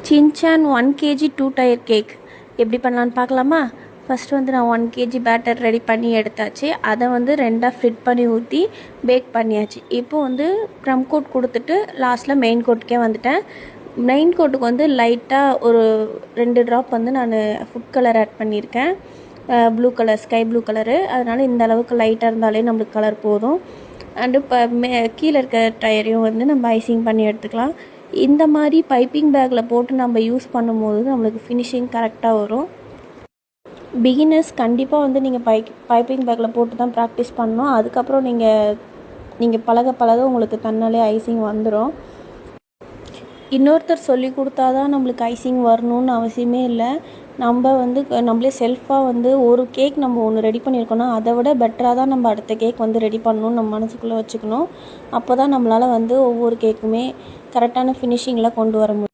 Shinchan 1 kg 2 tyre cake எப்படி பண்ணலான்னு பார்க்கலாமா? ஃபஸ்ட்டு வந்து நான் 1 kg பேட்டர் ரெடி பண்ணி எடுத்தாச்சு. அதை வந்து ரெண்டாக ஃபிட் பண்ணி ஊற்றி பேக் பண்ணியாச்சு. இப்போ வந்து க்ரம் கோட் கொடுத்துட்டு லாஸ்ட்டில் மெயின் கோட்டுக்கே வந்துட்டேன். மெயின் கோட்டுக்கு வந்து லைட்டாக ஒரு 2 ட்ராப் வந்து நான் ஃபுட் கலர் ஆட் பண்ணியிருக்கேன். Blue colour, sky blue colour. அதனால் இந்த அளவுக்கு லைட்டாக இருந்தாலே நம்மளுக்கு கலர் போதும். அண்டு இப்போ கீழே இருக்க டயரையும் வந்து நம்ம ஐசிங் பண்ணி எடுத்துக்கலாம். இந்த மாதிரி பைப்பிங் பேக்கில் போட்டு நம்ம யூஸ் பண்ணும்போது நம்மளுக்கு ஃபினிஷிங் கரெக்டாக வரும். பிகினர்ஸ் கண்டிப்பாக வந்து நீங்கள் பைப்பிங் பேக்கில் போட்டு தான் ப்ராக்டிஸ் பண்ணணும். அதுக்கப்புறம் நீங்கள் பழக உங்களுக்கு தன்னாலே ஐசிங் வந்துடும். இன்னொருத்தர் சொல்லி கொடுத்தா தான் நம்மளுக்கு ஐசிங் வரணும்னு அவசியமே இல்லை. நம்மளே செல்ஃபாக வந்து ஒரு கேக் நம்ம ஒன்று ரெடி பண்ணியிருக்கோன்னா அதை விட பெட்டராக தான் நம்ம அடுத்த கேக் வந்து ரெடி பண்ணணும்னு நம்ம மனசுக்குள்ளே வச்சுக்கணும். அப்போ தான் நம்மளால் வந்து ஒவ்வொரு கேக்குமே கரெக்டான ஃபினிஷிங்கில் கொண்டு வர முடியும்.